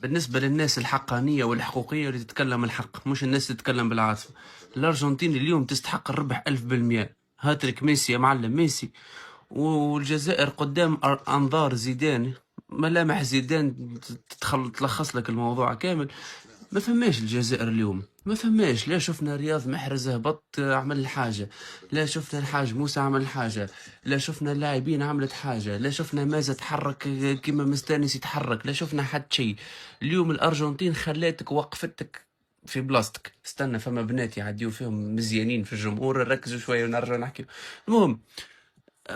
بالنسبة للناس الحقانية والحقوقية اللي تتكلم الحق، مش الناس اللي تتكلم بالعاطفة. الأرجنتين اليوم تستحق الربح 1000%. هاتريك ميسي يا معلم، ميسي. والجزائر قدام أنظار زيدان، ملامح زيدان تلخص لك الموضوع كامل. ما فماش الجزائر اليوم، ما فماش. لا شفنا رياض محرز هبط عمل حاجة، لا شفنا الحاج موسى عمل حاجة، لا شفنا اللاعبين عملت حاجة، لا شفنا مازا تحرك كيما مستانس يتحرك، لا شفنا حد شيء. اليوم الأرجنتين خلاتك وقفتك في بلاصتك. استنى، فما بنات يعديو فيهم مزيانين في الجمهور، ركزوا شوية ونرجع نحكي. المهم،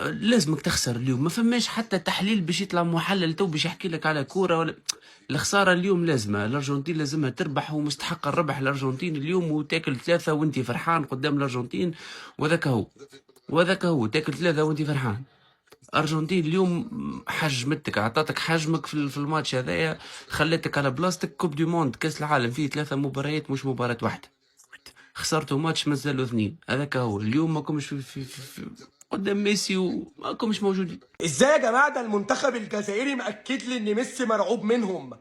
لازمك تخسر اليوم. ما فماش حتى تحليل باش يطلع محلل تو باش يحكي لك على كوره ولا. الخساره اليوم لازمه، الارجنتين لازمها تربح ومستحق الربح الارجنتين اليوم، وتاكل ثلاثه وانت فرحان قدام الارجنتين. وذاك هو تاكل ثلاثه وانت فرحان. ارجنتين اليوم حجمتك، عطاتك حجمك في الماتش هذايا، خلتك على بلاصتك. كوب دي موند كاس العالم فيه 3 مباريات، مش مباراه واحده. خسرتوا ماتش مازالوا 2. هذاك هو اليوم. ماكمش في قدام ميسي وماكمش موجودين. ازاي يا جماعه؟ ده المنتخب الجزائري مأكد لي ان ميسي مرعوب منهم.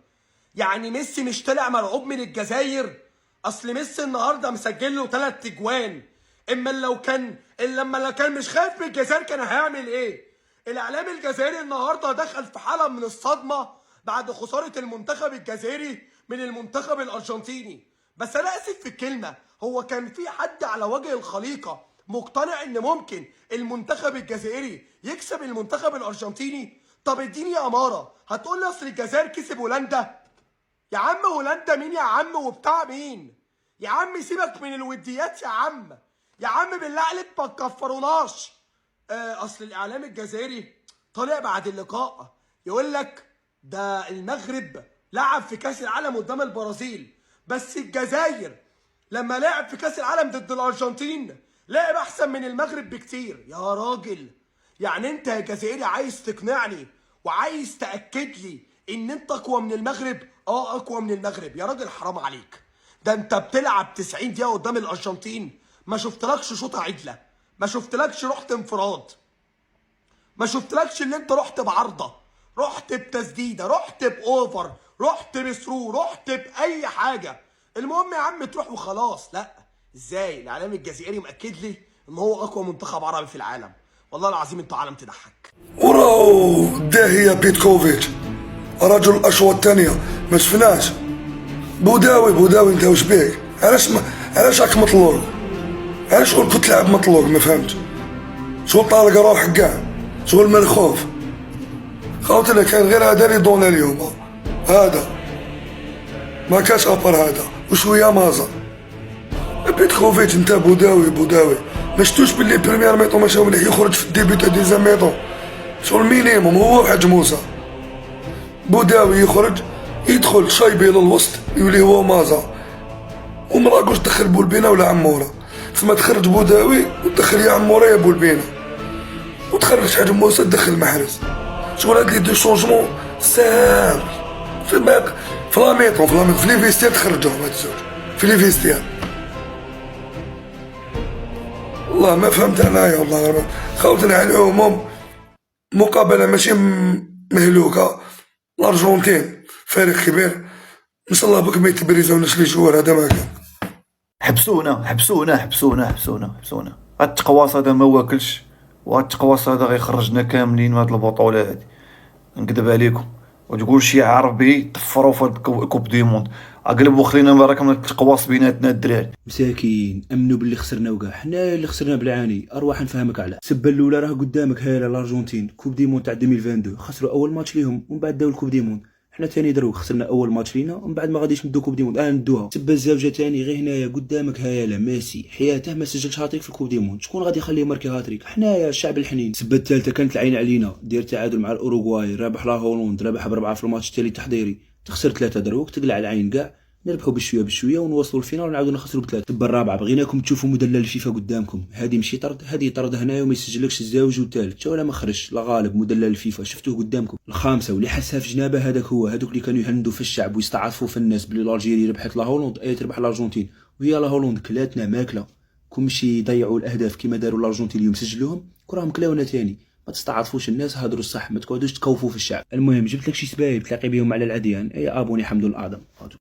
يعني ميسي مش طلع مرعوب من الجزائر؟ اصل ميسي النهارده مسجل له 3 اجوان. لما لو كان مش خايف من الجزائر كان هيعمل ايه؟ الاعلام الجزائري النهارده دخل في حاله من الصدمه بعد خساره المنتخب الجزائري من المنتخب الارجنتيني. بس انا اسف في الكلمه، هو كان في حد على وجه الخليقه مقتنع ان ممكن المنتخب الجزائري يكسب المنتخب الارجنتيني؟ طب اديني اماره. هتقول لي اصل الجزائر كسب هولندا؟ يا عم هولندا مين يا عم وبتاع مين؟ يا عم سيبك من الوديات يا عم. يا عم بالله عليك ما تكفروناش. اصل الاعلام الجزائري طالع بعد اللقاء يقول لك ده المغرب لعب في كاس العالم قدام البرازيل، بس الجزائر لما لعب في كاس العالم ضد الارجنتين لعب احسن من المغرب بكتير. يا راجل، يعني انت يا جزائري عايز تقنعني وعايز تاكد لي ان انت اقوى من المغرب؟ اقوى من المغرب يا راجل، حرام عليك. ده انت بتلعب 90 دقيقه قدام الارجنتين، ما شفتلكش شوطه عدله، ما شفتلكش رحت انفراد، ما شفتلكش اللي انت رحت بعرضه، رحت بتسديده، رحت باوفر، رحت بثرو، رحت باي حاجه. المهم يا عم تروح وخلاص. لا، ازاي الاعلام الجزائري مأكد لي ان هو اقوى منتخب عربي في العالم؟ والله العظيم انتوا عالم تضحك. وراو الداهية بيتكوفيتش رجل الاشواط الثانيه ما شفناش. بوداوي انت واش بيك؟ علاش راك مطلوق؟ علاش شغل كنت تلعب مطلوق؟ ما فهمتش. شغل طالق روحك كاع، شغل ملخوف. خاوتنا كان غير هذا اللي دونا اليوم، هذا ما كاش ابر هذا وشويه مازا. بيتكوفيتش انت بوداوي ما شفتوش باللي بريمير ميطو ماشي مليح يخرج في الديبي تاع ديزام ميطو؟ شغل مينيموم هو وحاج موسى. بوداوي يخرج يدخل شايبي للوسط يولي هو مازا، ومراكش دخل بولبينه ولا عموره. ثم تخرج بوداوي ودخل يا عموره يا بولبينه، وتخرج حاج موسى تدخل محرز. شغل هاد لي دو شونجمون سامبل في باق في لاميطون في لي فيستير تخرجوهم هاد الزوج في لي فيستير. والله ما فهمت انايا، والله خاوتنا على العموم مقابله ماشي مهلوكه. الارجنتين فريق كبير، ان شاء الله بك ما يتبريزوناش لي جوار. هذا ما كان. حبسونا. هاد التقواص هذا ما واكلش، وهاد التقواص هذا غيخرجنا كاملين من هاد البطوله هادي. نكذب عليكم وتقول شي عربي طفروا في هاد كوب دي موند، اقلبوا خلينا برك من التقواص بيناتنا الدراري. مساكين امنوا باللي خسرنا وكاع، حنا اللي خسرنا بالعاني. اروح نفهمك على السبه الاولى راه قدامك، هايله الارجنتين كوب دي موند تاع 2022 خسروا اول ماتش ليهم ومن بعد داو الكوب دي موند. حنا ثاني دروك خسرنا اول ماتش لينا ومن بعد ما غاديش ندو كوب دي موند. ندوها السبه الزوجه ثاني غير هنايا قدامك، هايله ميسي حياته ما سجلش هاتريك في الكوب دي موند، شكون غادي يخليه ماركي هاتريك؟ حنايا الشعب الحنين. السبه الثالثه كانت العين علينا، دير تعادل مع الاوروغواي، رابح لا هولند، رابح ب4 في الماتش التالي التحضيري، تخسر 3 دروك، تقلع العين كاع، نربحوا بشويه ونوصلوا الفينال ونعاودوا نخسروا ب3. السبه الرابعه بغيناكم تشوفوا مدلل الفيفا قدامكم، هذه ماشي طرد، هذه طرد هنايا وما يسجلكش الزوج والثالث ولا ما خرجش لا غالب. مدلل الفيفا شفتوه قدامكم. الخامسه واللي حسها في جنابه هذاك هو، هذوك اللي كانوا يهندوا في الشعب ويستعطفوا في الناس بلي الجيري ربحت لا هولند اي تربح الارجنتين، وهي لا هولند كلاتنا ماكله. كون ماشي يضيعوا الاهداف كما داروا الارجنتين اليوم سجلوهم، كراهم كلاونا ثاني. ما تستعاطفوش الناس، هادروا الصح، ما تقعدوش تكوفوا في الشعب. المهم جبت لك شي سبايب تلاقي بهم على العديان، اي ابوني حمد الاعظم.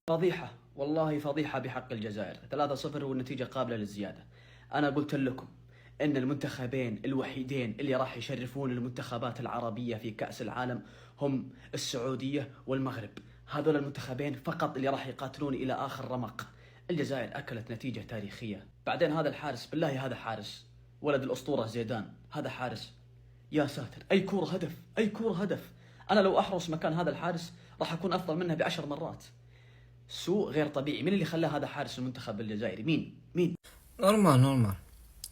فضيحة، والله فضيحة بحق الجزائر. 3-0 والنتيجة قابلة للزيادة. أنا قلت لكم إن المنتخبين الوحيدين اللي راح يشرفون المنتخبات العربية في كأس العالم هم السعودية والمغرب. هذول المنتخبين فقط اللي راح يقاتلون إلى آخر رمق. الجزائر أكلت نتيجة تاريخية. بعدين هذا الحارس، بالله هذا حارس، ولد الأسطورة زيدان، هذا حارس يا ساتر، أي كورة هدف، أي كورة هدف. أنا لو أحرس مكان هذا الحارس راح أكون أفضل منه ب10 مرات. سوء غير طبيعي. مين اللي خلاه هذا حارس المنتخب الجزائري؟ مين؟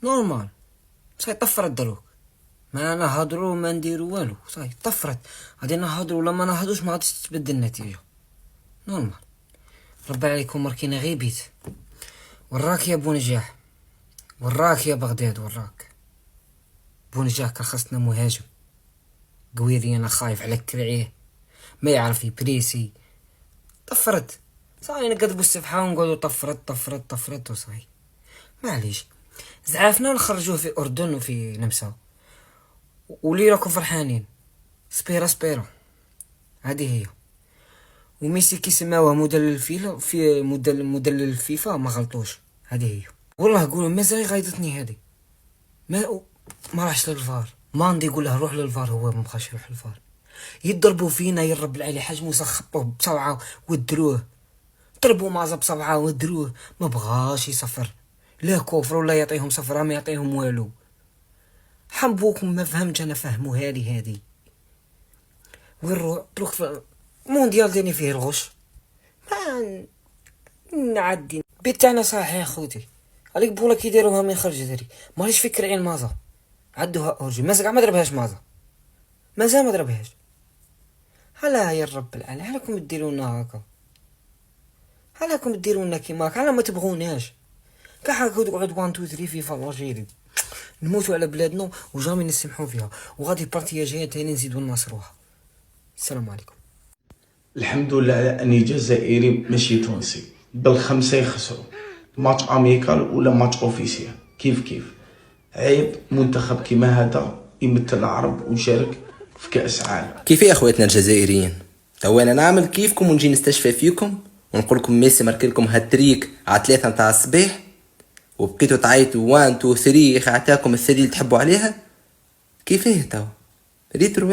نورمال صاي طفرت دروك، ما نهضروا ما نديروا والو، صاي طفرت. غادي نهضروا ولا ما نهضروش ما غاديش تتبدل النتيجه. نورمال. ربي عليكم مركينا غير بيت. وراك يا بونجاح، وراك يا بغداد، وراك بونجاح كان خصنا مهاجم قويري. انا خايف على كرعيه ما يعرف يبريسي. طفرت صاي نقدبوا السفحه ونقولوا طفرت وصاي معليش. زعافنا نخرجوه في اردن وفي نمسا ولي راكم فرحانين. سبيرا هذه هي. وميسي كي سماوه مدلل الفيفا في مدلل الفيفا ما غلطوش. هذه هي والله. قولوا مازال غايضتني هذه. ما راحش للفار. ماندي يقول له روح للفار، هو ما بقاش يروح للفار. يضربوا فينا يرب العلي حاج موسى، خبوه بصبعه ودروه. ضربوا مازا بصبعه ودروه، ما بغاش يصفر. لا كفر ولا يعطيهم صفرة، ما يعطيهم والو. حبوكم ما فهمتش انا، فهموا هذه وين تروح في مونديال ديني فيه الغش. ما نعدي بيت تاعنا صحيح خوتي. عليك بولا كي يديروها من خرج دري ماليش فكر عين مازا عدوها اورجي. مازال ما ضربهاش مازا، مازال ما ضربهاش. هلا يا رب العالمين، علاكم ديرونا هكا؟ علاكم ديرونا كيما هكا؟ على ما تبغوناش كاع هكا تقعد 1 2 3 فيفا الجيري. نموتوا على بلادنا وجامي نسمحوا فيها، وغادي بارتيه جايه تاني نزيدوا ننصروها. السلام عليكم. الحمد لله على اني جزائري ماشي تونسي. بالخمسه يخسروا ماتش اميكال ولا ماتش اوفيسيال كيف عيب منتخب كيما هذا يمثل العرب ويشارك في كاس عالم. كيف يا اخواتنا الجزائريين؟ تو انا نعمل كيفكم ونجي نستشفى فيكم ونقول لكم ميسي ماركي لكم هاتريك على 3 نتاع الصباح وبقيتوا تعيطوا 1 2 3 يا اخي عطاكم الثدي اللي تحبوا عليها. كيفاه تو؟ ريتوا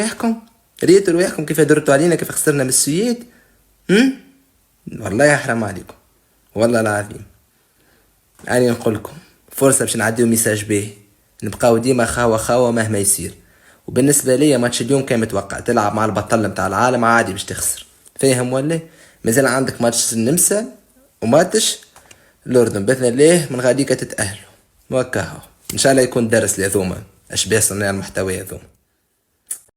رواحكم كيف درتوا علينا، كيف خسرنا من السويد. والله يحرم عليكم والله العظيم. اني نقول لكم فرصه باش نعديو ميساج باهي، نبقاو ديما خاوه مهما يصير. وبالنسبه ليا ماتش اليوم كان متوقع، تلعب مع البطل نتاع العالم عادي باش تخسر، فاهم ولا؟ مازال عندك ماتش النمسا وماتش الاردن، باذن الله من غاديك تتاهلوا وهكاهو. ان شاء الله يكون درس لهذوما اشباه صناع المحتوى هذوما.